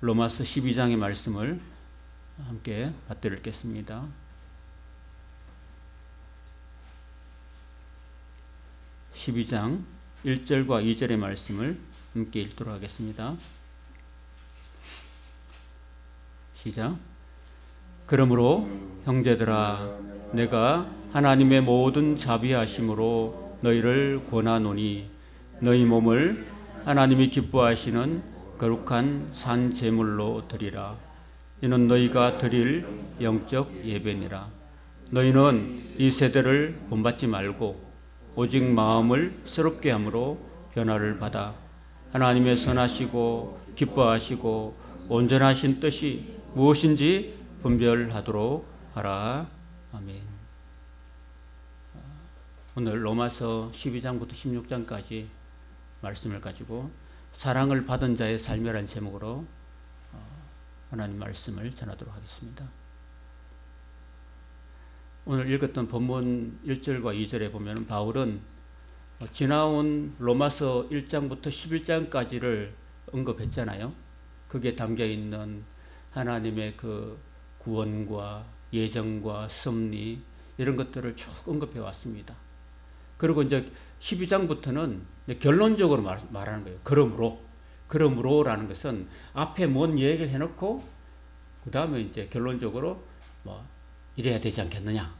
로마서 12장의 말씀을 함께 받들겠습니다. 12장 1절과 2절의 말씀을 함께 읽도록 하겠습니다. 시작. 그러므로 형제들아, 내가 하나님의 모든 자비하심으로 너희를 권하노니 너희 몸을 하나님이 기뻐하시는 거룩한 산 제물로 드리라. 이는 너희가 드릴 영적 예배니라. 너희는 이 세대를 본받지 말고 오직 마음을 새롭게 함으로 변화를 받아 하나님의 선하시고 기뻐하시고 온전하신 뜻이 무엇인지 분별하도록 하라. 아멘. 오늘 로마서 12장부터 16장까지 말씀을 가지고 사랑을 받은 자의 삶이라는 제목으로 하나님 말씀을 전하도록 하겠습니다. 오늘 읽었던 본문 1절과 2절에 보면 바울은 지나온 로마서 1장부터 11장까지를 언급했잖아요. 거기에 담겨있는 하나님의 그 구원과 예정과 섭리 이런 것들을 쭉 언급해 왔습니다. 그리고 이제 12장부터는 결론적으로 말하는 거예요. 그러므로라는 것은 앞에 뭔 얘기를 해놓고 그 다음에 이제 결론적으로 뭐 이래야 되지 않겠느냐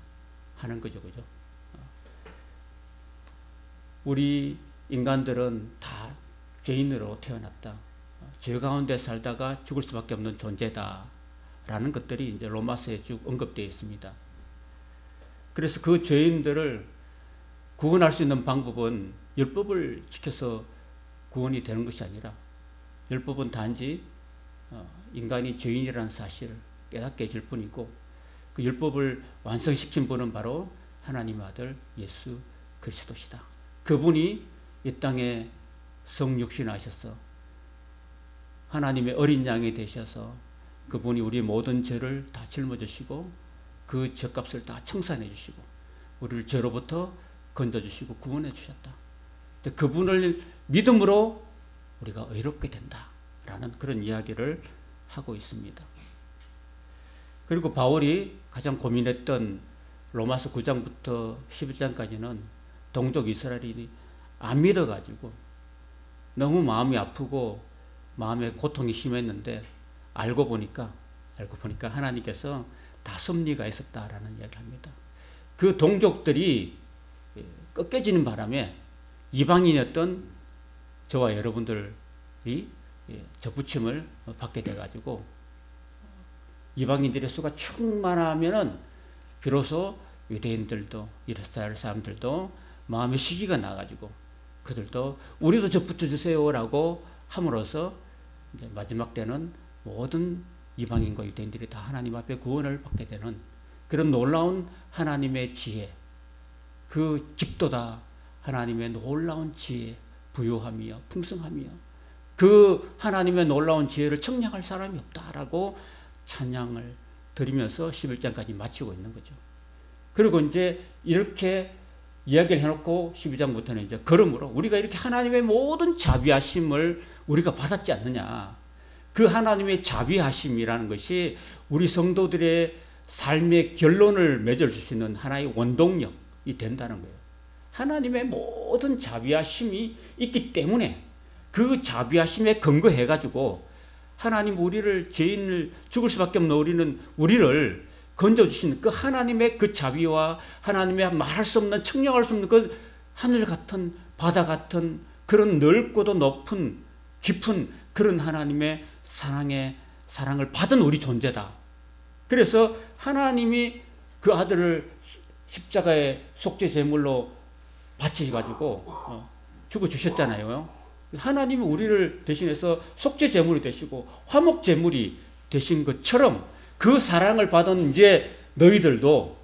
하는 거죠, 그죠? 우리 인간들은 다 죄인으로 태어났다. 죄 가운데 살다가 죽을 수밖에 없는 존재다라는 것들이 이제 로마서에 쭉 언급되어 있습니다. 그래서 그 죄인들을 구원할 수 있는 방법은 율법을 지켜서 구원이 되는 것이 아니라 율법은 단지 인간이 죄인이라는 사실을 깨닫게 해줄 뿐이고 그 율법을 완성시킨 분은 바로 하나님의 아들 예수 그리스도시다. 그분이 이 땅에 성육신하셔서 하나님의 어린 양이 되셔서 그분이 우리 모든 죄를 다 짊어지시고 그 죄값을 다 청산해 주시고 우리를 죄로부터 건져주시고 구원해 주셨다. 그분을 믿음으로 우리가 의롭게 된다라는 그런 이야기를 하고 있습니다. 그리고 바울이 가장 고민했던 로마서 9장부터 11장까지는 동족 이스라엘이 안 믿어가지고 너무 마음이 아프고 마음에 고통이 심했는데 알고 보니까 하나님께서 다 섭리가 있었다라는 이야기를 합니다. 그 동족들이 꺾여지는 바람에 이방인이었던 저와 여러분들이 접붙임을 받게 돼가지고 이방인들의 수가 충만하면은 비로소 유대인들도 이스라엘 사람들도 마음의 시기가 나가지고 그들도 우리도 접붙여 주세요라고 함으로써 이제 마지막 때는 모든 이방인과 유대인들이 다 하나님 앞에 구원을 받게 되는 그런 놀라운 하나님의 지혜, 그 깊도다 하나님의 놀라운 지혜, 부유함이여 풍성함이여 그 하나님의 놀라운 지혜를 청량할 사람이 없다라고 찬양을 드리면서 11장까지 마치고 있는 거죠. 그리고 이제 이렇게 이야기를 해놓고 12장부터는 이제 그러므로 우리가 이렇게 하나님의 모든 자비하심을 우리가 받았지 않느냐. 그 하나님의 자비하심이라는 것이 우리 성도들의 삶의 결론을 맺어줄 수 있는 하나의 원동력이 된다는 거예요. 하나님의 모든 자비하심이 있기 때문에 그 자비하심에 근거해가지고 하나님 우리를 죄인을 죽을 수밖에 없는 우리를 건져주시는 그 하나님의 그 자비와 하나님의 말할 수 없는 측량할 수 없는 그 하늘 같은 바다 같은 그런 넓고도 높은 깊은 그런 하나님의 사랑을 받은 우리 존재다. 그래서 하나님이 그 아들을 십자가의 속죄 제물로 바치셔가지고 죽어주셨잖아요. 하나님이 우리를 대신해서 속죄 제물이 되시고 화목 제물이 되신 것처럼 그 사랑을 받은 이제 너희들도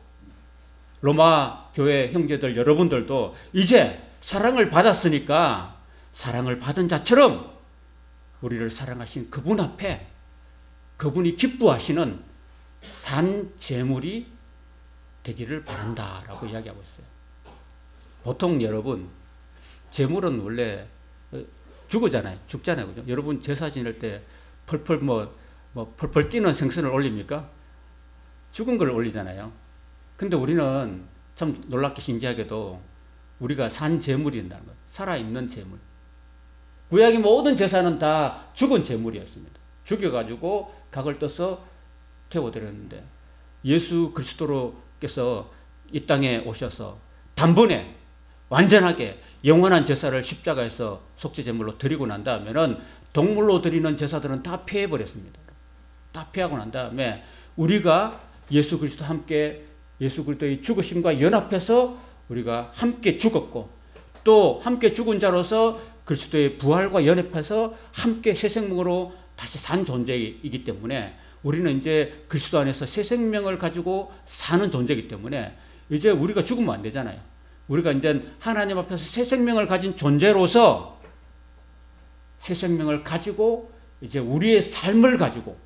로마 교회 형제들 여러분들도 이제 사랑을 받았으니까 사랑을 받은 자처럼 우리를 사랑하신 그분 앞에 그분이 기뻐하시는 산 제물이 되기를 바란다라고 이야기하고 있어요. 보통 여러분 제물은 원래 죽잖아요. 그죠? 여러분 제사 지낼 때 펄펄 펄펄 뛰는 생선을 올립니까? 죽은 걸 올리잖아요. 근데 우리는 참 놀랍게 신기하게도 우리가 산 제물이 된다는 거예요. 살아있는 제물. 구약의 모든 제사는 다 죽은 제물이었습니다. 죽여가지고 각을 떠서 태워드렸는데 예수 그리스도로께서 이 땅에 오셔서 단번에 완전하게 영원한 제사를 십자가에서 속죄제물로 드리고 난 다음에는 동물로 드리는 제사들은 다 폐해버렸습니다. 다 폐하고 난 다음에 우리가 예수 그리스도 함께 예수 그리스도의 죽으심과 연합해서 우리가 함께 죽었고 또 함께 죽은 자로서 그리스도의 부활과 연합해서 함께 새 생명으로 다시 산 존재이기 때문에 우리는 이제 그리스도 안에서 새 생명을 가지고 사는 존재이기 때문에 이제 우리가 죽으면 안 되잖아요. 우리가 이제 하나님 앞에서 새 생명을 가진 존재로서 새 생명을 가지고 이제 우리의 삶을 가지고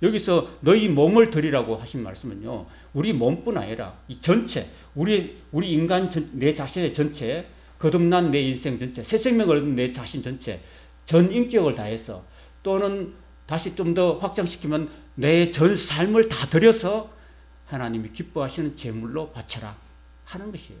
여기서 너희 몸을 드리라고 하신 말씀은요. 우리 몸뿐 아니라 이 전체 우리 인간 내 자신의 전체 거듭난 내 인생 전체 새 생명을 얻은 내 자신 전체 전 인격을 다해서 또는 다시 좀 더 확장시키면 내 전 삶을 다 드려서 하나님이 기뻐하시는 제물로 바쳐라 하는 것이에요.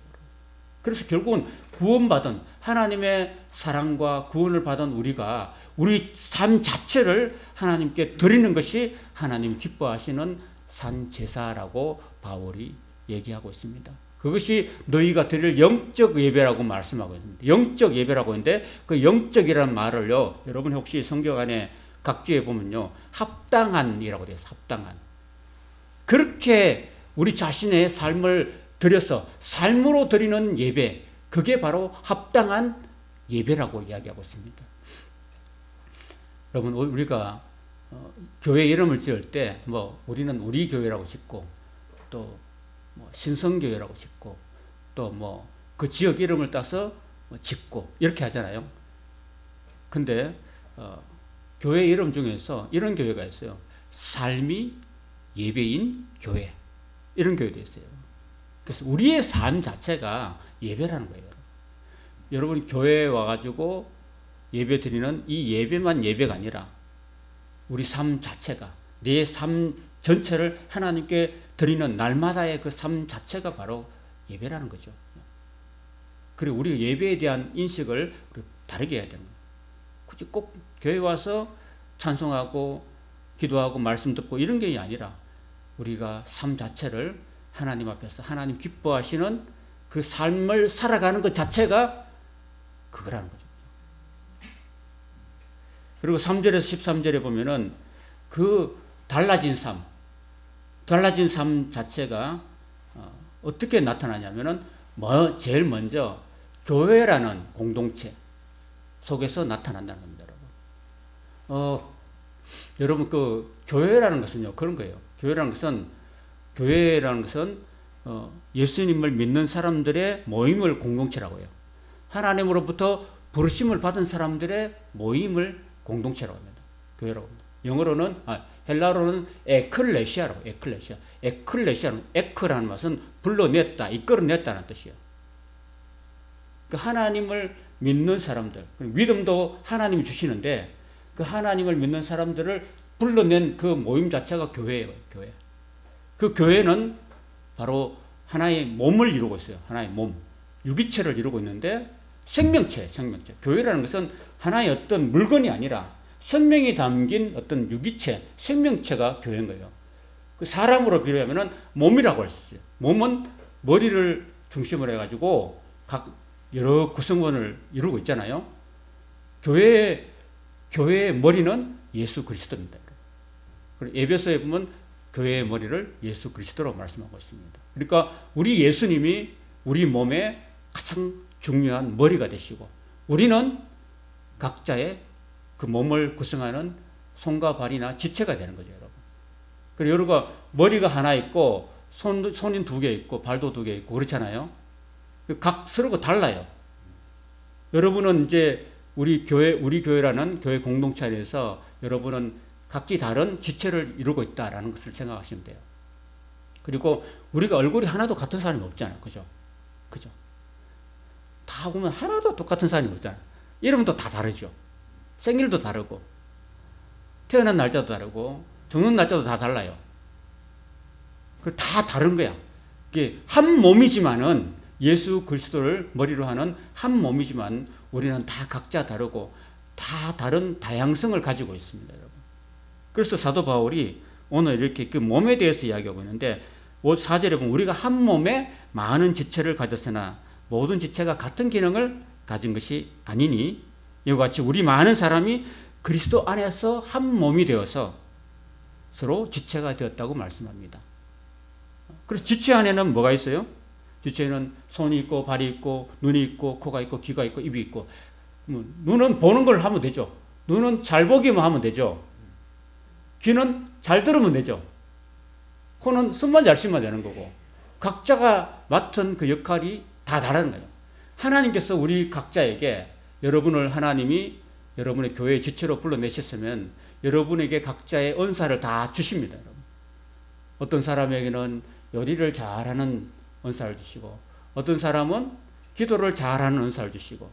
그래서 결국은 구원받은 하나님의 사랑과 구원을 받은 우리가 우리 삶 자체를 하나님께 드리는 것이 하나님 기뻐하시는 산 제사라고 바울이 얘기하고 있습니다. 그것이 너희가 드릴 영적 예배라고 말씀하고 있습니다. 영적 예배라고 했는데 그 영적이라는 말을요. 여러분 혹시 성경 안에 각주에 보면요. 합당한이라고 되어 있어요. 합당한. 그렇게 우리 자신의 삶을 드려서 삶으로 드리는 예배 그게 바로 합당한 예배라고 이야기하고 있습니다. 여러분 우리가 교회 이름을 지을 때 우리는 우리 교회라고 짓고 또 신성교회라고 짓고 또 그 지역 이름을 따서 짓고 이렇게 하잖아요. 근데 교회 이름 중에서 이런 교회가 있어요. 삶이 예배인 교회 이런 교회도 있어요. 그래서 우리의 삶 자체가 예배라는 거예요. 여러분 교회에 와가지고 예배 드리는 이 예배만 예배가 아니라 우리 삶 자체가 내 삶 전체를 하나님께 드리는 날마다의 그 삶 자체가 바로 예배라는 거죠. 그리고 우리 예배에 대한 인식을 다르게 해야 되는 거예요. 굳이 꼭 교회 와서 찬송하고 기도하고 말씀 듣고 이런 게 아니라 우리가 삶 자체를 하나님 앞에서 하나님 기뻐하시는 그 삶을 살아가는 것 자체가 그거라는 거죠. 그리고 3절에서 13절에 보면은 그 달라진 삶 자체가 어떻게 나타나냐면은 제일 먼저 교회라는 공동체 속에서 나타난다는 겁니다, 여러분. 여러분 그 교회라는 것은요 그런 거예요. 교회라는 것은 예수님을 믿는 사람들의 모임을 공동체라고 해요. 하나님으로부터 부르심을 받은 사람들의 모임을 공동체라고 합니다. 교회라고 합니다. 영어로는 헬라어로는 에클레시아라고 에클레시아는 에크라는 것은 불러냈다, 이끌어냈다는 뜻이에요. 그러니까 하나님을 믿는 사람들, 믿음도 하나님이 주시는데 그 하나님을 믿는 사람들을 불러낸 그 모임 자체가 교회예요. 교회. 그 교회는 바로 하나의 몸을 이루고 있어요. 하나의 몸, 유기체를 이루고 있는데 생명체. 교회라는 것은 하나의 어떤 물건이 아니라 생명이 담긴 어떤 유기체, 생명체가 교회인 거예요. 그 사람으로 비유하면은 몸이라고 할 수 있어요. 몸은 머리를 중심으로 해가지고 각 여러 구성원을 이루고 있잖아요. 교회의 머리는 예수 그리스도입니다. 그리고 에베소에 보면 교회의 머리를 예수 그리스도라고 말씀하고 있습니다. 그러니까 우리 예수님이 우리 몸에 가장 중요한 머리가 되시고 우리는 각자의 그 몸을 구성하는 손과 발이나 지체가 되는 거죠, 여러분. 그리고 여러분 머리가 하나 있고 손이 2개 있고 발도 2개 있고 그렇잖아요. 각 서로가 달라요. 여러분은 이제 우리 교회라는 교회 공동체 안에서 여러분은 각기 다른 지체를 이루고 있다라는 것을 생각하시면 돼요. 그리고 우리가 얼굴이 하나도 같은 사람이 없잖아요. 그죠? 다 보면 하나도 똑같은 사람이 없잖아요. 이름도 다 다르죠. 생일도 다르고. 태어난 날짜도 다르고 죽는 날짜도 다 달라요. 그 다 다른 거야. 이게 한 몸이지만은 예수 그리스도를 머리로 하는 한 몸이지만 우리는 다 각자 다르고 다 다른 다양성을 가지고 있습니다, 여러분. 그래서 사도 바울이 오늘 이렇게 그 몸에 대해서 이야기하고 있는데 4절에 보면 우리가 한 몸에 많은 지체를 가졌으나 모든 지체가 같은 기능을 가진 것이 아니니 이와 같이 우리 많은 사람이 그리스도 안에서 한 몸이 되어서 서로 지체가 되었다고 말씀합니다. 그래서 지체 안에는 뭐가 있어요? 지체에는 손이 있고 발이 있고 눈이 있고 코가 있고 귀가 있고 입이 있고. 눈은 보는 걸 하면 되죠. 눈은 잘 보기만 하면 되죠. 귀는 잘 들으면 되죠. 코는 숨만 잘 쉬면 되는 거고. 각자가 맡은 그 역할이 다 다른 거예요. 하나님께서 우리 각자에게 여러분을 하나님이 여러분의 교회의 지체로 불러내셨으면 여러분에게 각자의 은사를 다 주십니다. 여러분. 어떤 사람에게는 요리를 잘하는 은사를 주시고 어떤 사람은 기도를 잘하는 은사를 주시고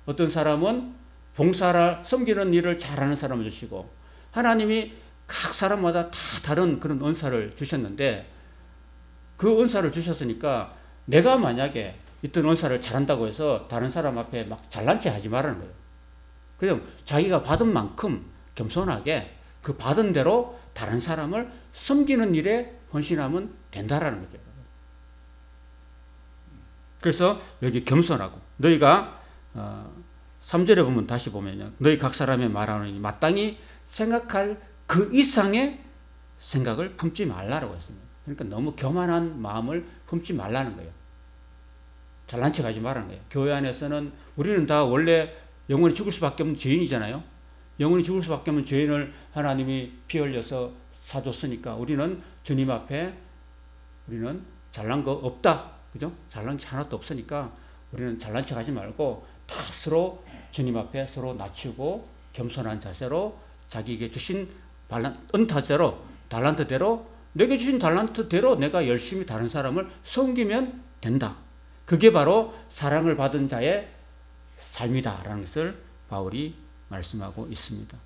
어떤 사람은 봉사를 섬기는 일을 잘하는 사람을 주시고 하나님이 각 사람마다 다 다른 그런 은사를 주셨는데 그 은사를 주셨으니까 내가 만약에 어떤 은사를 잘한다고 해서 다른 사람 앞에 막 잘난 체 하지 말라는 거예요. 그냥 자기가 받은 만큼 겸손하게 그 받은 대로 다른 사람을 섬기는 일에 헌신하면 된다라는 거죠. 그래서 여기 겸손하고 너희가 3절에 보면 다시 보면요. 너희 각 사람의 말하노니 마땅히 생각할 그 이상의 생각을 품지 말라라고 했습니다. 그러니까 너무 교만한 마음을 품지 말라는 거예요. 잘난 척 하지 말라는 거예요. 교회 안에서는 우리는 다 원래 영원히 죽을 수밖에 없는 죄인이잖아요. 영원히 죽을 수밖에 없는 죄인을 하나님이 피 흘려서 사줬으니까 우리는 주님 앞에 우리는 잘난 거 없다. 그죠? 잘난 게 하나도 없으니까 우리는 잘난 척 하지 말고 다 서로 주님 앞에 서로 낮추고 겸손한 자세로 자기에게 주신 은타대로 달란트대로 내게 주신 달란트대로 내가 열심히 다른 사람을 섬기면 된다. 그게 바로 사랑을 받은 자의 삶이다라는 것을 바울이 말씀하고 있습니다.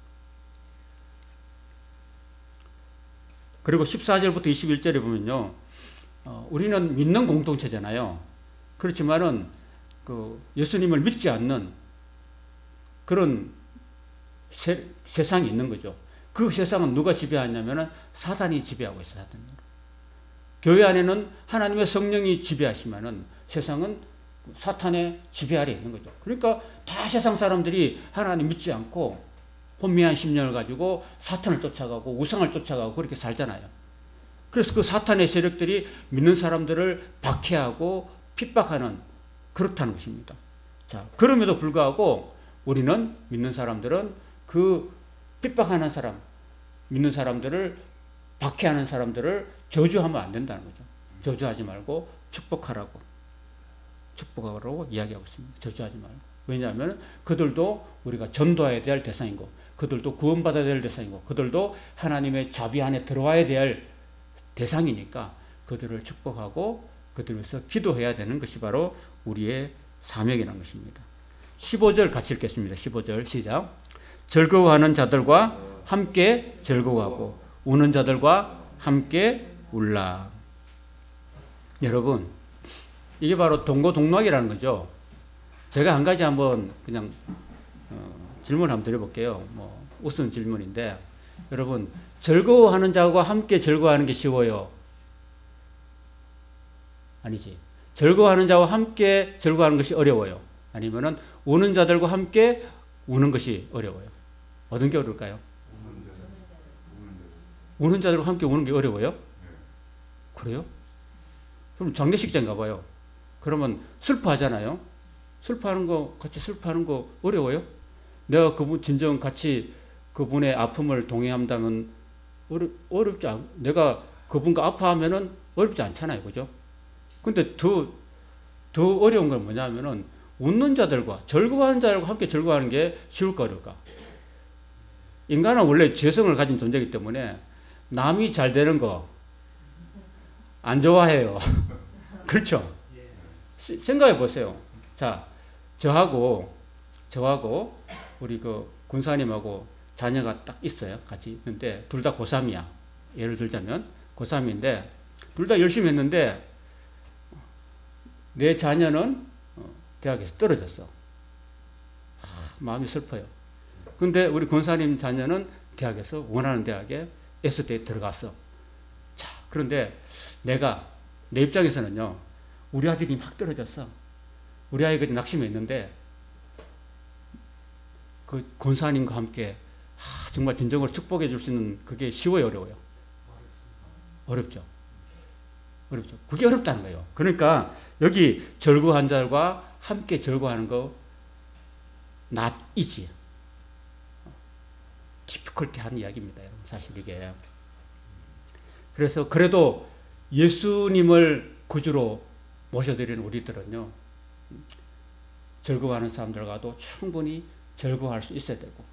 그리고 14절부터 21절에 보면요. 우리는 믿는 공동체잖아요. 그렇지만은 그 예수님을 믿지 않는 그런 세상이 있는 거죠. 그 세상은 누가 지배하냐면은 사단이 지배하고 있어요. 사단이. 교회 안에는 하나님의 성령이 지배하시면은 세상은 사탄의 지배 아래 있는 거죠. 그러니까 다 세상 사람들이 하나님 믿지 않고 혼미한 심령을 가지고 사탄을 쫓아가고 우상을 쫓아가고 그렇게 살잖아요. 그래서 그 사탄의 세력들이 믿는 사람들을 박해하고 핍박하는 그렇다는 것입니다. 자, 그럼에도 불구하고 우리는 믿는 사람들은 그 핍박하는 사람, 믿는 사람들을 박해하는 사람들을 저주하면 안 된다는 거죠. 저주하지 말고 축복하라고 이야기하고 있습니다. 저주하지 말고. 왜냐하면 그들도 우리가 전도해야 될 대상이고 그들도 구원받아야 될 대상이고 그들도 하나님의 자비 안에 들어와야 될 대상이니까 그들을 축복하고 그들을 위해서 기도해야 되는 것이 바로 우리의 사명이라는 것입니다. 15절 같이 읽겠습니다. 15절 시작. 즐거워하는 자들과 함께 즐거워하고 우는 자들과 함께 울라. 여러분 이게 바로 동고동락이라는 거죠. 제가 한 가지 한번 그냥 질문 한번 드려볼게요. 우선 질문인데 여러분 즐거워하는 자와 함께 즐거워하는 게 쉬워요? 아니지. 즐거워하는 자와 함께 즐거워하는 것이 어려워요? 아니면은 우는 자들과 함께 우는 것이 어려워요? 어떤 게 어려울까요? 우는 자들과 함께 우는 게 어려워요? 그래요? 그럼 장례식장인가 봐요. 그러면 슬퍼하잖아요. 같이 슬퍼하는 거 어려워요? 내가 그분 진정 같이 그분의 아픔을 동행한다면 어렵지 않, 내가 그분과 아파하면은 어렵지 않잖아요. 그죠? 근데 더 어려운 건 뭐냐면은 웃는 자들과 즐거워하는 자들과 함께 즐거워하는 게 쉬울까 어려울까? 인간은 원래 죄성을 가진 존재이기 때문에 남이 잘 되는 거 안 좋아해요. 그렇죠? 생각해 보세요. 자, 저하고 우리 그 군사님하고 자녀가 딱 있어요. 같이 있는데 둘 다 고3이야. 예를 들자면 고3인데 둘 다 열심히 했는데 내 자녀는 대학에서 떨어졌어. 마음이 슬퍼요. 근데 우리 권사님 자녀는 대학에서 원하는 대학에 S대에 들어갔어. 자, 그런데 내 입장에서는요, 우리 아들이 막 떨어졌어. 우리 아이가 낙심해 있는데, 그 권사님과 함께 정말 진정으로 축복해 줄 수 있는 그게 쉬워요, 어려워요? 어렵죠. 어렵죠. 그게 어렵다는 거예요. 그러니까 여기 절구한 자들과 함께 절구하는 거 not easy. difficulty한 이야기입니다, 여러분. 사실 이게. 그래서 그래도 예수님을 구주로 모셔드리는 우리들은요, 절구하는 사람들과도 충분히 절구할 수 있어야 되고,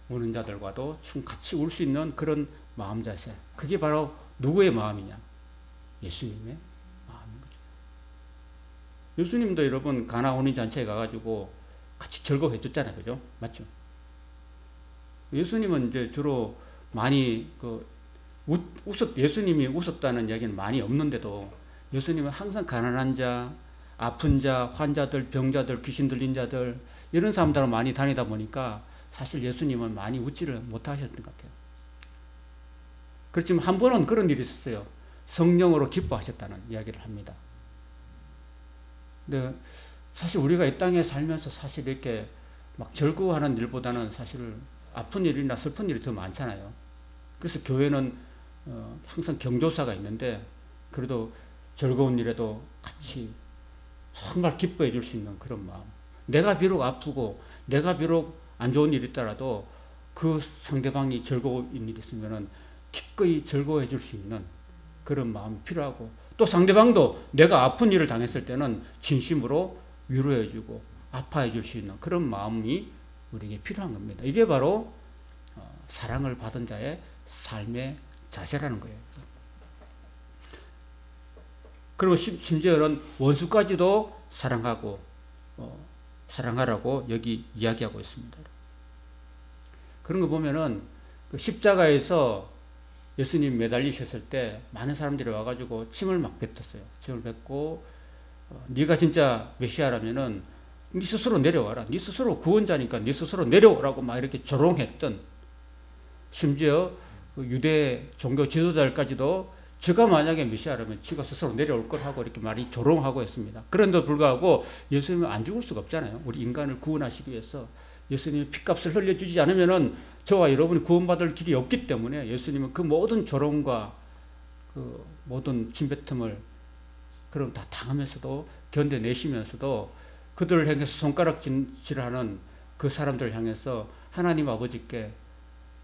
우는 자들과도 같이 울 수 있는 그런 마음 자세. 그게 바로 누구의 마음이냐? 예수님의 마음인 거죠. 예수님도 여러분 가나 혼인 잔치에 가가지고 같이 절거해 줬잖아요, 그죠? 맞죠? 예수님은 이제 주로 많이 예수님이 웃었다는 이야기는 많이 없는데도 예수님은 항상 가난한 자, 아픈 자, 환자들, 병자들, 귀신 들린 자들 이런 사람들하고 많이 다니다 보니까 사실 예수님은 많이 웃지를 못하셨던 것 같아요. 그렇지만 한 번은 그런 일이 있었어요. 성령으로 기뻐하셨다는 이야기를 합니다. 근데 사실 우리가 이 땅에 살면서 사실 이렇게 막 절구하는 일보다는 사실 아픈 일이나 슬픈 일이 더 많잖아요. 그래서 교회는 항상 경조사가 있는데 그래도 즐거운 일에도 같이 정말 기뻐해 줄 수 있는 그런 마음. 내가 비록 아프고 내가 비록 안 좋은 일이 있더라도 그 상대방이 즐거운 일이 있으면은 기꺼이 즐거워해 줄 수 있는 그런 마음이 필요하고, 또 상대방도 내가 아픈 일을 당했을 때는 진심으로 위로해 주고 아파해 줄 수 있는 그런 마음이 우리에게 필요한 겁니다. 이게 바로 사랑을 받은 자의 삶의 자세라는 거예요. 그리고 심지어는 원수까지도 사랑하고 사랑하라고 여기 이야기하고 있습니다. 그런 거 보면은 그 십자가에서 예수님 매달리셨을 때 많은 사람들이 와가지고 침을 막 뱉었어요. 침을 뱉고 네가 진짜 메시아라면은 네 스스로 내려와라. 네 스스로 구원자니까 네 스스로 내려오라고 막 이렇게 조롱했던, 심지어 유대 종교 지도자들까지도 제가 만약에 메시아라면 지가 스스로 내려올 걸 하고 이렇게 많이 조롱하고 했습니다. 그런데도 불구하고 예수님은 안 죽을 수가 없잖아요. 우리 인간을 구원하시기 위해서 예수님이 피값을 흘려주지 않으면은 저와 여러분이 구원받을 길이 없기 때문에 예수님은 그 모든 조롱과 그 모든 침뱉음을 그럼 다 당하면서도 견뎌내시면서도 그들을 향해서 손가락질하는 그 사람들을 향해서 하나님 아버지께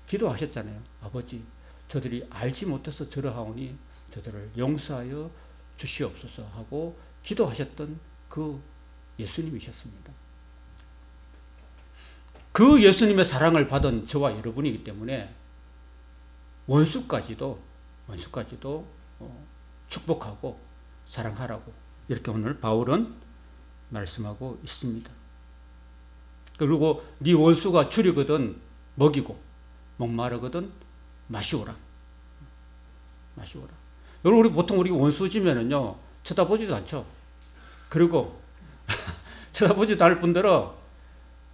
기도하셨잖아요. 아버지, 저들이 알지 못해서 저러하오니 저들을 용서하여 주시옵소서 하고 기도하셨던 그 예수님이셨습니다. 그 예수님의 사랑을 받은 저와 여러분이기 때문에 원수까지도 축복하고 사랑하라고 이렇게 오늘 바울은 말씀하고 있습니다. 그리고 네 원수가 줄이거든 먹이고 목마르거든 마시오라. 여러분, 보통 우리 원수 지면은요 쳐다보지도 않죠. 그리고 쳐다보지도 않을 뿐더러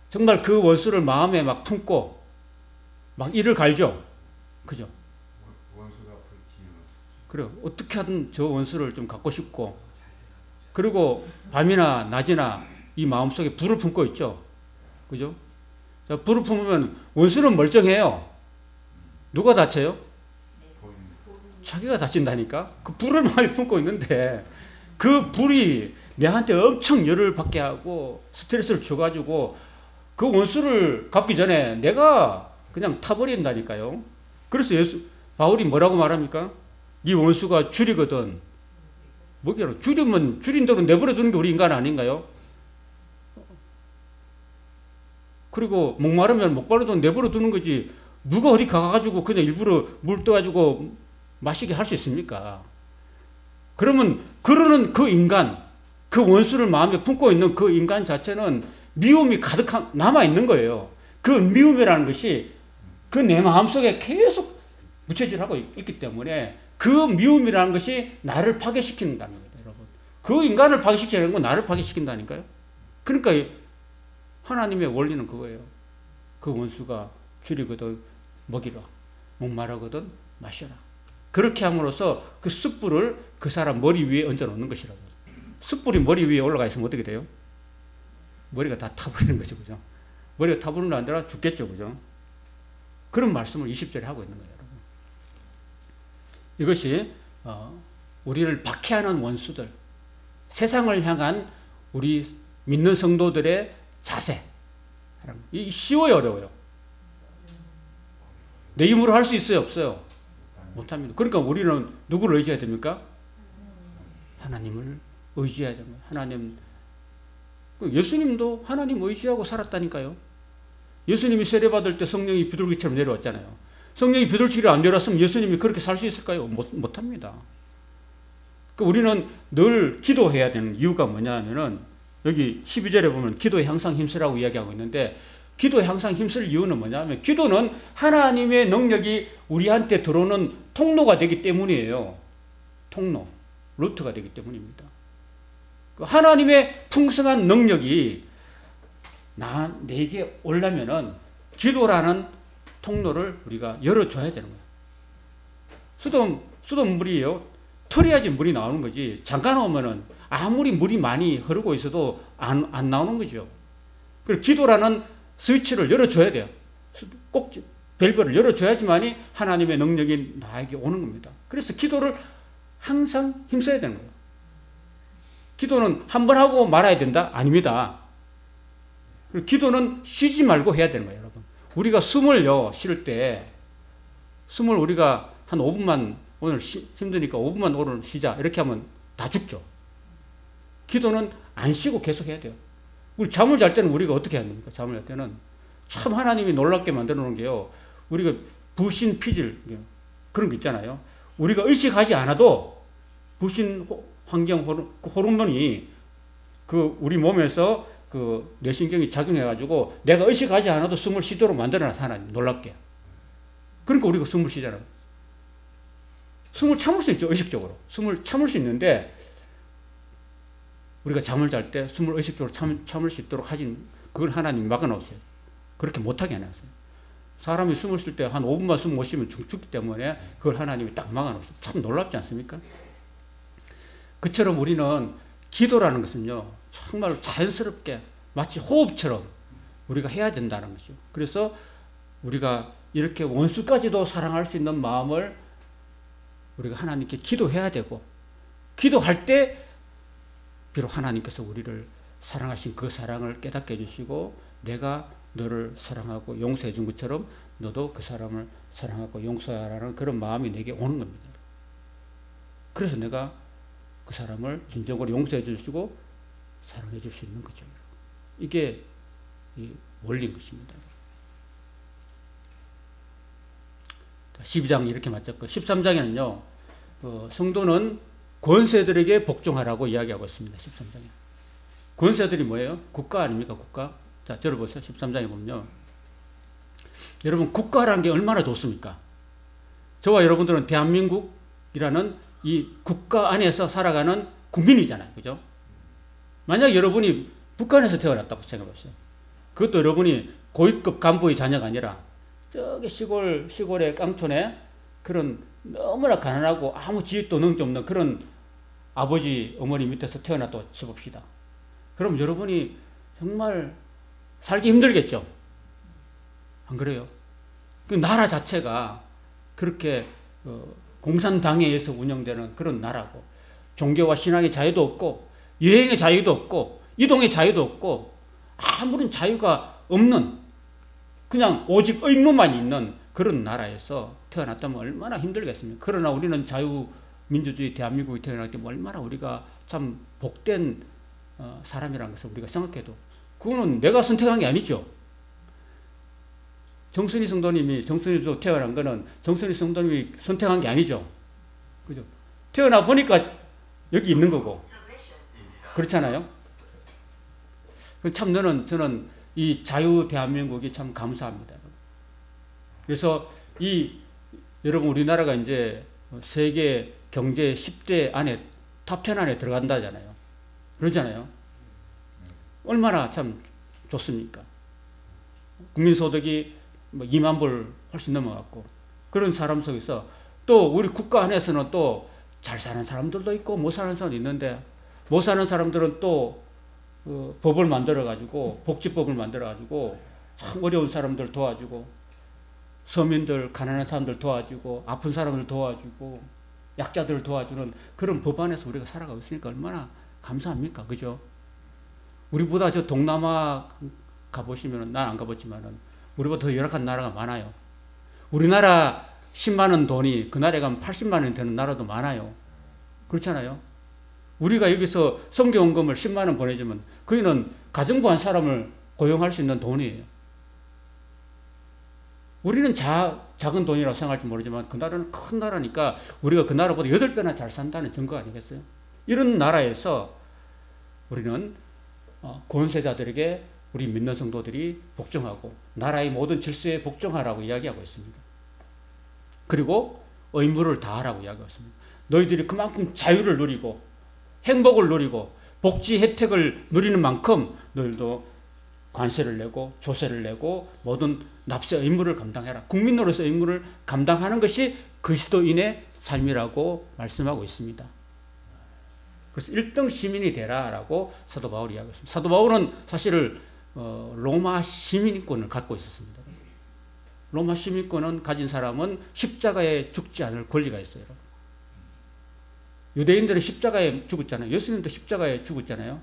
정말 그 원수를 마음에 막 품고 막 이를 갈죠. 그죠? 그래, 어떻게 하든 저 원수를 좀 갖고 싶고, 그리고 밤이나 낮이나 이 마음속에 불을 품고 있죠. 그죠? 불을 품으면 원수는 멀쩡해요. 누가 다쳐요? 자기가 다친다니까. 그 불을 많이 품고 있는데 그 불이 내한테 엄청 열을 받게 하고 스트레스를 줘가지고 그 원수를 갚기 전에 내가 그냥 타버린다니까요. 그래서 바울이 뭐라고 말합니까? 네 원수가 줄이거든 먹이라. 줄이면 줄인 대로 내버려 두는 게 우리 인간 아닌가요? 그리고 목마르면 목마른 대로 내버려 두는 거지. 누가 어디 가가지고 그냥 일부러 물 떠가지고 마시게 할 수 있습니까? 그러면 그러는 그 인간, 그 원수를 마음에 품고 있는 그 인간 자체는 미움이 가득 남아 있는 거예요. 그 미움이라는 것이 그 내 마음속에 계속 부채질하고 있기 때문에 그 미움이라는 것이 나를 파괴시킨다는 겁니다, 여러분. 그 인간을 파괴시키는 건 나를 파괴시킨다니까요. 그러니까 하나님의 원리는 그거예요. 그 원수가 줄이거든 먹이라, 목마르거든 마셔라. 그렇게 함으로써 그 숯불을 그 사람 머리 위에 얹어 놓는 것이라고. 숯불이 머리 위에 올라가 있으면 어떻게 돼요? 머리가 다 타버리는 거죠, 그죠? 머리가 타버리는 게 아니라 죽겠죠, 그죠? 그런 말씀을 20절에 하고 있는 거예요, 여러분. 이것이 우리를 박해하는 원수들, 세상을 향한 우리 믿는 성도들의 자세. 이 쉬워요, 어려워요? 내 힘으로 할 수 있어요, 없어요? 못합니다. 그러니까 우리는 누구를 의지해야 됩니까? 하나님을 의지해야 됩니다. 하나님. 예수님도 하나님 의지하고 살았다니까요. 예수님이 세례받을 때 성령이 비둘기처럼 내려왔잖아요. 성령이 비둘기처럼 안 내려왔으면 예수님이 그렇게 살 수 있을까요? 못합니다. 우리는 늘 기도해야 되는 이유가 뭐냐면은 여기 12절에 보면 기도에 항상 힘쓰라고 이야기하고 있는데, 기도에 항상 힘쓸 이유는 뭐냐면 기도는 하나님의 능력이 우리한테 들어오는 통로가 되기 때문이에요. 통로, 루트가 되기 때문입니다. 하나님의 풍성한 능력이 내게 오려면은 기도라는 통로를 우리가 열어줘야 되는 거예요. 수돗물이에요. 털어야지 물이 나오는 거지. 잠깐 오면은 아무리 물이 많이 흐르고 있어도 안 나오는 거죠. 그리고 기도라는 스위치를 열어줘야 돼요. 꼭 밸브를 열어줘야지만이 하나님의 능력이 나에게 오는 겁니다. 그래서 기도를 항상 힘써야 되는 거예요. 기도는 한 번 하고 말아야 된다? 아닙니다. 그리고 기도는 쉬지 말고 해야 되는 거예요, 여러분. 우리가 숨을요, 쉴 때, 숨을 우리가 한 5분만, 오늘 힘드니까 5분만 오늘 쉬자. 이렇게 하면 다 죽죠. 기도는 안 쉬고 계속 해야 돼요. 우리 잠을 잘 때는 우리가 어떻게 해야 됩니까? 잠을 잘 때는 참 하나님이 놀랍게 만들어 놓은 게요. 우리가 부신 피질, 그런 거 있잖아요. 우리가 의식하지 않아도 부신 환경 호르몬이 우리 몸에서 뇌신경이 작용해가지고 내가 의식하지 않아도 숨을 쉬도록 만들어놔서 하나님 놀랍게. 그러니까 우리가 숨을 쉬잖아요. 숨을 참을 수 있죠, 의식적으로. 숨을 참을 수 있는데 우리가 잠을 잘 때 숨을 의식적으로 참을 수 있도록 하진, 그걸 하나님이 막아놓으세요. 그렇게 못하게 해놨어요. 사람이 숨을 쉴 때 한 5분만 숨 못 쉬면 죽기 때문에 그걸 하나님이 딱 막아놓으세요. 참 놀랍지 않습니까? 그처럼 우리는 기도라는 것은요, 정말 자연스럽게 마치 호흡처럼 우리가 해야 된다는 거죠. 그래서 우리가 이렇게 원수까지도 사랑할 수 있는 마음을 우리가 하나님께 기도해야 되고, 기도할 때 비록 하나님께서 우리를 사랑하신 그 사랑을 깨닫게 해주시고 내가 너를 사랑하고 용서해 준 것처럼 너도 그 사람을 사랑하고 용서하라는 그런 마음이 내게 오는 겁니다. 그래서 내가 그 사람을 진정으로 용서해 주시고 사랑해 줄 수 있는 거죠. 이게 원리인 것입니다. 12장 이렇게 맞췄고 13장에는요. 성도는 권세들에게 복종하라고 이야기하고 있습니다. 13장에. 권세들이 뭐예요? 국가 아닙니까? 국가. 자, 들어보세요. 13장에 보면요. 여러분, 국가라는 게 얼마나 좋습니까? 저와 여러분들은 대한민국이라는 이 국가 안에서 살아가는 국민이잖아요. 그죠? 만약 여러분이 북한에서 태어났다고 생각해보세요. 그것도 여러분이 고위급 간부의 자녀가 아니라 저기 시골의 깡촌에 그런 너무나 가난하고 아무 지식도 능력도 없는 그런 아버지, 어머니 밑에서 태어났다고 쳐봅시다. 그럼 여러분이 정말 살기 힘들겠죠? 안 그래요? 그 나라 자체가 그렇게 공산당에 의해서 운영되는 그런 나라고, 종교와 신앙의 자유도 없고 여행의 자유도 없고 이동의 자유도 없고 아무런 자유가 없는, 그냥 오직 의무만 있는 그런 나라에서 태어났다면 얼마나 힘들겠습니까? 그러나 우리는 자유민주주의 대한민국에 태어났기 때문에 얼마나 우리가 참 복된 사람이라는 것을 우리가 생각해도 그거는 내가 선택한 게 아니죠. 정순이 성도님도 태어난 거는 정순이 성도님이 선택한 게 아니죠. 그죠? 태어나 보니까 여기 있는 거고. 그렇잖아요? 참 저는 이 자유 대한민국이 참 감사합니다. 그래서 여러분 우리나라가 이제 세계 경제 10대 안에 탑 10 안에 들어간다잖아요. 그러잖아요. 얼마나 참 좋습니까? 국민소득이 뭐 2만 불 훨씬 넘어갔고, 그런 사람 속에서 또 우리 국가 안에서는 또 잘 사는 사람들도 있고 못 사는 사람도 있는데, 못 사는 사람들은 또 법을 만들어가지고, 복지법을 만들어가지고 참 어려운 사람들 도와주고, 서민들, 가난한 사람들 도와주고, 아픈 사람들 도와주고, 약자들을 도와주는 그런 법 안에서 우리가 살아가고 있으니까 얼마나 감사합니까? 그죠? 우리보다 저 동남아 가보시면, 난 안 가봤지만은 우리보다 더 열악한 나라가 많아요. 우리나라 10만 원 돈이 그 나라에 가면 80만 원이 되는 나라도 많아요. 그렇잖아요. 우리가 여기서 성경원금을 10만 원 보내주면 그이는 가정부 한 사람을 고용할 수 있는 돈이에요. 우리는 작은 돈이라고 생각할지 모르지만 그 나라는 큰 나라니까 우리가 그 나라보다 8배나 잘 산다는 증거 아니겠어요? 이런 나라에서 우리는 권세자들에게 우리 믿는 성도들이 복종하고 나라의 모든 질서에 복종하라고 이야기하고 있습니다. 그리고 의무를 다하라고 이야기하고 있습니다. 너희들이 그만큼 자유를 누리고 행복을 누리고 복지 혜택을 누리는 만큼 너희들도 관세를 내고 조세를 내고 모든 납세 의무를 감당해라. 국민으로서 의무를 감당하는 것이 그리스도인의 삶이라고 말씀하고 있습니다. 그래서 1등 시민이 되라라고 사도 바울이 이야기하고 있습니다. 사도 바울은 사실 로마 시민권을 갖고 있었습니다. 로마 시민권을 가진 사람은 십자가에 죽지 않을 권리가 있어요. 유대인들은 십자가에 죽었잖아요. 예수님도 십자가에 죽었잖아요.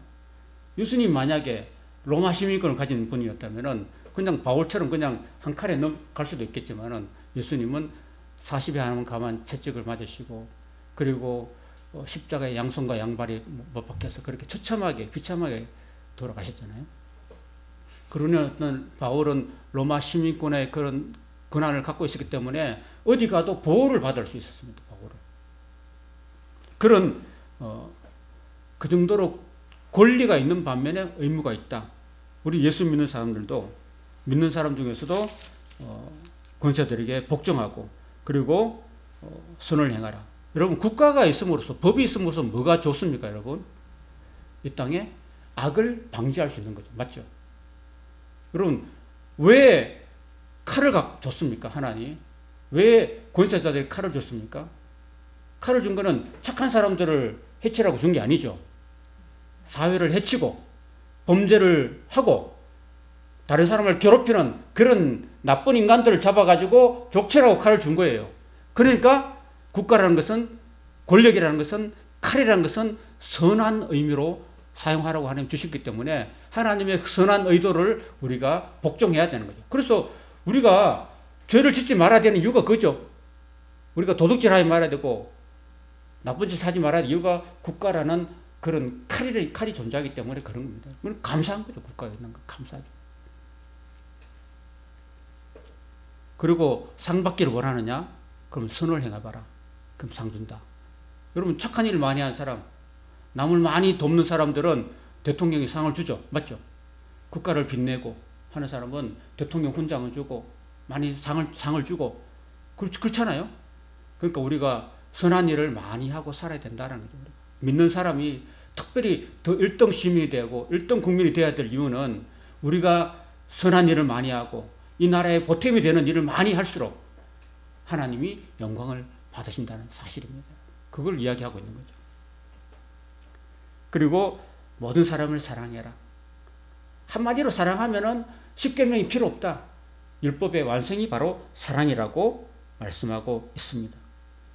예수님 만약에 로마 시민권을 가진 분이었다면 그냥 바울처럼 그냥 한 칼에 넘어갈 수도 있겠지만은 예수님은 40에 하나만 가만 채찍을 맞으시고, 그리고 십자가에 양손과 양발이 못 박혀서 그렇게 처참하게 비참하게 돌아가셨잖아요. 그러는 바울은 로마 시민권의 그런 권한을 갖고 있었기 때문에 어디 가도 보호를 받을 수 있었습니다. 바울은. 그런 그 정도로 권리가 있는 반면에 의무가 있다. 우리 예수 믿는 사람들도, 믿는 사람 중에서도 권세들에게 복종하고 그리고 선을 행하라. 여러분, 국가가 있음으로써, 법이 있음으로써 뭐가 좋습니까, 여러분? 이 땅에 악을 방지할 수 있는 거죠. 맞죠? 여러분, 왜 칼을 줬습니까, 하나님? 왜 권세자들이 칼을 줬습니까? 칼을 준 거는 착한 사람들을 해치라고 준 게 아니죠. 사회를 해치고 범죄를 하고 다른 사람을 괴롭히는 그런 나쁜 인간들을 잡아가지고 족치라고 칼을 준 거예요. 그러니까 국가라는 것은, 권력이라는 것은, 칼이라는 것은 선한 의미로 사용하라고 하나님 주셨기 때문에 하나님의 선한 의도를 우리가 복종해야 되는 거죠. 그래서 우리가 죄를 짓지 말아야 되는 이유가 그거죠. 우리가 도둑질하지 말아야 되고 나쁜 짓 하지 말아야 되는 이유가 국가라는 그런 칼이 존재하기 때문에 그런 겁니다. 그건 감사한 거죠. 국가가 있는 거 감사하죠. 그리고 상 받기를 원하느냐? 그럼 선을 행해봐라. 그럼 상 준다. 여러분, 착한 일 많이 한 사람, 남을 많이 돕는 사람들은 대통령이 상을 주죠. 맞죠? 국가를 빛내고 하는 사람은 대통령 훈장을 주고 많이 상을 주고 그렇잖아요. 그러니까 우리가 선한 일을 많이 하고 살아야 된다는 거죠. 믿는 사람이 특별히 더 1등 시민이 되고 1등 국민이 되어야 될 이유는 우리가 선한 일을 많이 하고 이 나라에 보탬이 되는 일을 많이 할수록 하나님이 영광을 받으신다는 사실입니다. 그걸 이야기하고 있는 거죠. 그리고 모든 사람을 사랑해라. 한마디로 사랑하면은 십계명이 필요 없다. 율법의 완성이 바로 사랑이라고 말씀하고 있습니다.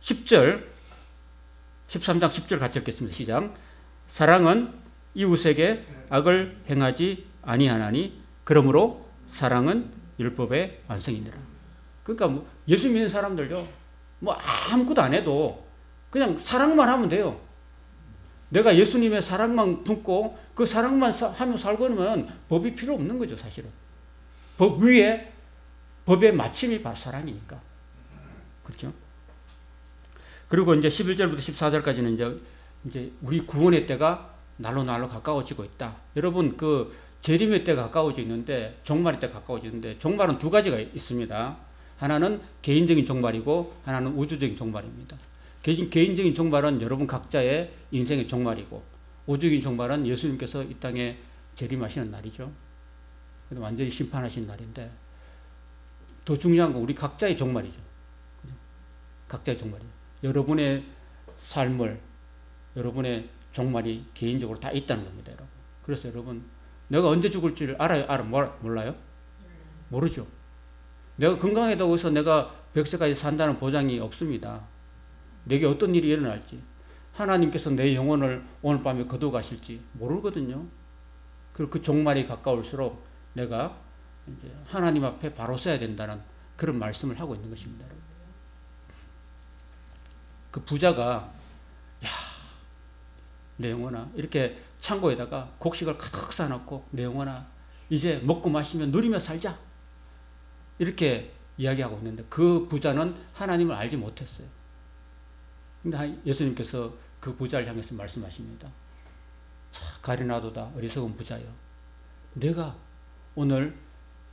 10절, 13장 10절 같이 읽겠습니다. 시작. 사랑은 이웃에게 악을 행하지 아니하나니 그러므로 사랑은 율법의 완성이니라. 그러니까 예수 믿는 사람들요, 아무것도 안 해도 그냥 사랑만 하면 돼요. 내가 예수님의 사랑만 품고 그 사랑만 하며 살고 있으면 법이 필요 없는 거죠, 사실은. 법 위에 법의 마침이 바로 사랑이니까. 그렇죠? 그리고 이제 11절부터 14절까지는 이제 우리 구원의 때가 날로 가까워지고 있다. 여러분, 그 재림의 때가 가까워지고 있는데, 종말의 때가 가까워지는데, 종말은 두 가지가 있습니다. 하나는 개인적인 종말이고 하나는 우주적인 종말입니다. 개인적인 종말은 여러분 각자의 인생의 종말이고 우주적인 종말은 예수님께서 이 땅에 재림하시는 날이죠. 완전히 심판하신 날인데 더 중요한 건 우리 각자의 종말이죠. 각자의 종말이죠. 여러분의 삶을 여러분의 종말이 개인적으로 다 있다는 겁니다. 여러분. 그래서 여러분 내가 언제 죽을지를 알아요? 몰라요? 모르죠. 내가 건강하다고 해서 내가 100세까지 산다는 보장이 없습니다. 내게 어떤 일이 일어날지 하나님께서 내 영혼을 오늘 밤에 거둬가실지 모르거든요. 그리고 그 종말이 가까울수록 내가 이제 하나님 앞에 바로 서야 된다는 그런 말씀을 하고 있는 것입니다. 그 부자가 야, 내 영혼아 이렇게 창고에다가 곡식을 가득 쌓아놓고 내 영혼아 이제 먹고 마시며 누리며 살자 이렇게 이야기하고 있는데 그 부자는 하나님을 알지 못했어요. 근데 예수님께서 그 부자를 향해서 말씀하십니다. 가리나도다 어리석은 부자여, 내가 오늘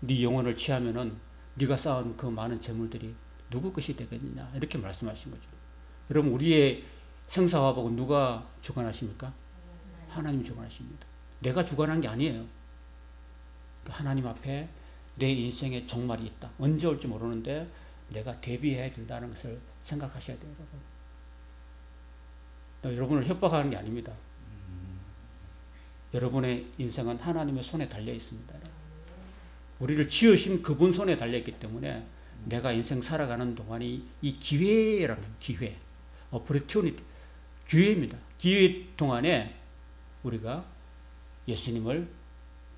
네 영혼을 취하면은 네가 쌓은 그 많은 재물들이 누구 것이 되겠느냐 이렇게 말씀하신 거죠. 여러분 우리의 생사화복은 누가 주관하십니까? 하나님이 주관하십니다. 내가 주관한 게 아니에요. 하나님 앞에 내 인생의 종말이 있다. 언제 올지 모르는데 내가 대비해야 된다는 것을 생각하셔야 돼요. 여러분을 협박하는 게 아닙니다. 여러분의 인생은 하나님의 손에 달려 있습니다. 우리를 지으신 그분 손에 달려있기 때문에 내가 인생 살아가는 동안이 이 기회라는 기회, opportunity, 기회입니다. 기회 동안에 우리가 예수님을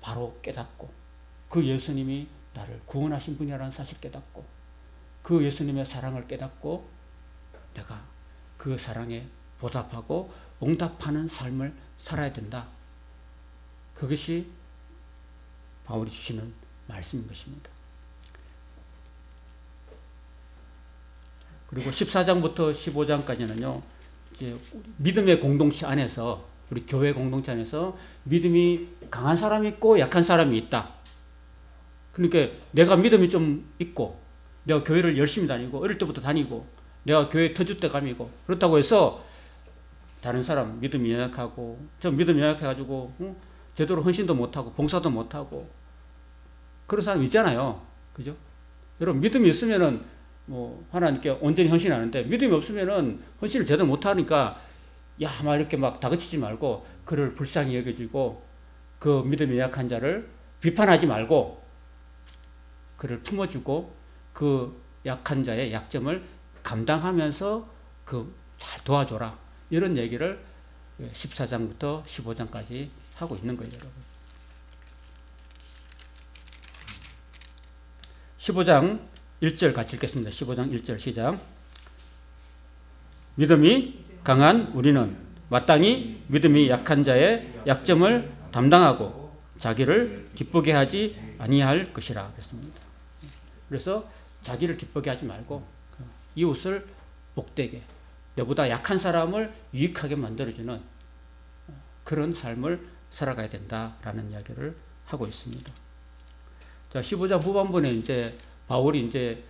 바로 깨닫고 그 예수님이 나를 구원하신 분이라는 사실 깨닫고 그 예수님의 사랑을 깨닫고 내가 그 사랑에 보답하고 응답하는 삶을 살아야 된다. 그것이 바울이 주시는 말씀인 것입니다. 그리고 14장부터 15장까지는요, 이제 믿음의 공동체 안에서, 우리 교회 공동체 안에서 믿음이 강한 사람이 있고 약한 사람이 있다. 그러니까 내가 믿음이 좀 있고, 내가 교회를 열심히 다니고, 어릴 때부터 다니고, 내가 교회 터줏대감이고, 그렇다고 해서 다른 사람 믿음이 연약하고, 저 믿음이 연약해가지고, 제대로 헌신도 못하고, 봉사도 못하고, 그런 사람 있잖아요. 그죠? 여러분, 믿음이 있으면은, 하나님께 온전히 헌신하는데, 믿음이 없으면은 헌신을 제대로 못하니까, 야, 막 이렇게 막 다그치지 말고, 그를 불쌍히 여겨주고, 그 믿음이 약한 자를 비판하지 말고, 그를 품어주고, 그 약한 자의 약점을 감당하면서 잘 도와줘라. 이런 얘기를 14장부터 15장까지 하고 있는 거예요, 여러분. 15장 1절 같이 읽겠습니다. 15장 1절 시작. 믿음이 강한 우리는 마땅히 믿음이 약한 자의 약점을 담당하고 자기를 기쁘게 하지 아니할 것이라 그랬습니다. 그래서 자기를 기쁘게 하지 말고 이웃을 복되게, 내보다 약한 사람을 유익하게 만들어주는 그런 삶을 살아가야 된다라는 이야기를 하고 있습니다. 자, 15장 후반부에 이제 바울이 이제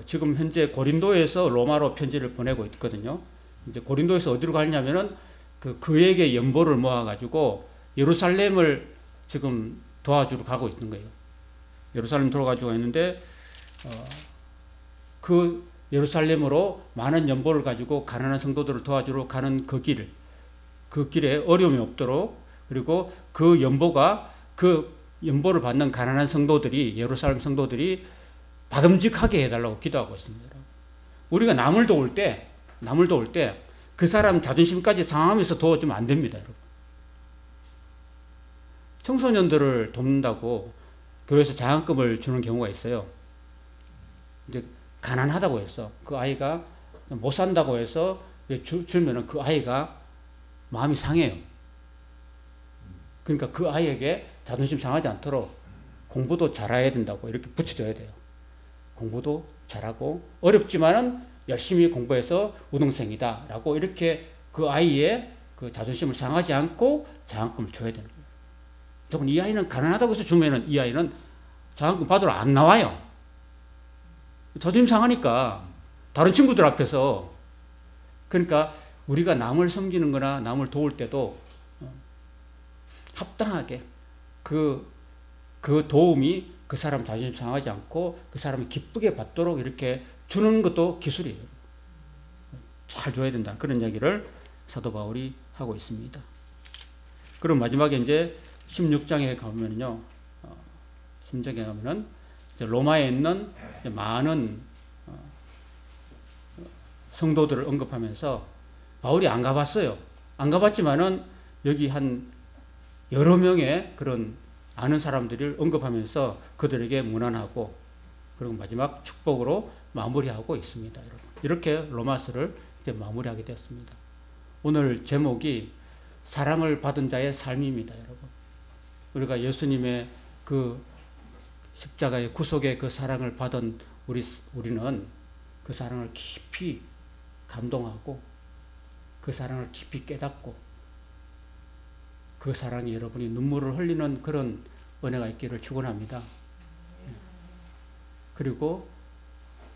지금 현재 고린도에서 로마로 편지를 보내고 있거든요. 이제 고린도에서 어디로 가냐면은 그에게 연보를 모아가지고 예루살렘을 지금 도와주러 가고 있는 거예요. 예루살렘 들어가지고 있는데 그 예루살렘으로 많은 연보를 가지고 가난한 성도들을 도와주러 가는 그 길에 어려움이 없도록, 그리고 그 연보를 받는 가난한 성도들이, 예루살렘 성도들이 받음직하게 해달라고 기도하고 있습니다. 우리가 남을 도울 때 그 사람 자존심까지 상하면서 도와주면 안 됩니다, 여러분. 청소년들을 돕는다고 교회에서 장학금을 주는 경우가 있어요. 이제 가난하다고 해서 그 아이가 못 산다고 해서 주면은 그 아이가 마음이 상해요. 그러니까 그 아이에게 자존심 상하지 않도록 공부도 잘해야 된다고 이렇게 붙여줘야 돼요. 공부도 잘하고 어렵지만은 열심히 공부해서 우등생이다 라고 이렇게 그 아이의 그 자존심을 상하지 않고 장학금을 줘야 되는 거예요. 조금 이 아이는 가난하다고 해서 주면은 이 아이는 장학금 받으러 안 나와요. 자존심 상하니까 다른 친구들 앞에서. 그러니까 우리가 남을 섬기는 거나 남을 도울 때도 합당하게 그 도움이 그 사람 자존심 상하지 않고 그 사람이 기쁘게 받도록 이렇게 주는 것도 기술이에요. 잘 줘야 된다. 그런 이야기를 사도 바울이 하고 있습니다. 그럼 마지막에 이제 16장에 가면요. 16장에 가면은 로마에 있는 많은 성도들을 언급하면서 바울이 안 가봤어요. 안 가봤지만은 여기 한 여러 명의 그런 아는 사람들을 언급하면서 그들에게 문안하고 그리고 마지막 축복으로 마무리하고 있습니다. 여러분. 이렇게 로마서를 이제 마무리하게 됐습니다. 오늘 제목이 사랑을 받은 자의 삶입니다. 여러분. 우리가 예수님의 그 십자가의 구속의 그 사랑을 받은 우리는 그 사랑을 깊이 감동하고 그 사랑을 깊이 깨닫고 그 사랑이 여러분이 눈물을 흘리는 그런 은혜가 있기를 축원합니다. 그리고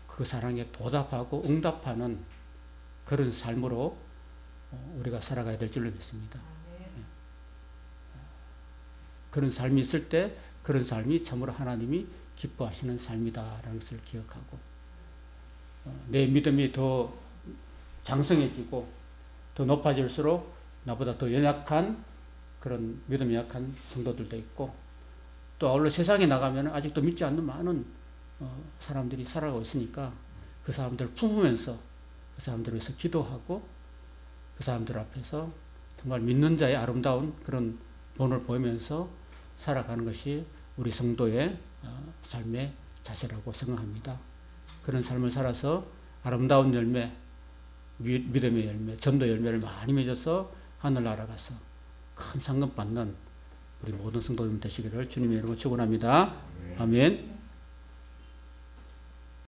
그 사랑에 보답하고 응답하는 그런 삶으로 우리가 살아가야 될 줄로 믿습니다. 그런 삶이 있을 때 그런 삶이 참으로 하나님이 기뻐하시는 삶이다라는 것을 기억하고 내 믿음이 더 장성해지고 더 높아질수록 나보다 더 연약한 그런 믿음이 약한 성도들도 있고 또 아울러 세상에 나가면 아직도 믿지 않는 많은 사람들이 살아가고 있으니까 그 사람들을 품으면서 그 사람들을 위해서 기도하고 그 사람들 앞에서 정말 믿는 자의 아름다운 그런 본을 보이면서 살아가는 것이 우리 성도의 삶의 자세라고 생각합니다. 그런 삶을 살아서 아름다운 열매, 믿음의 열매, 전도 열매를 많이 맺어서 하늘나라 가서 큰 상급 받는 우리 모든 성도님 되시기를 주님의 이름으로 축원합니다. 아멘.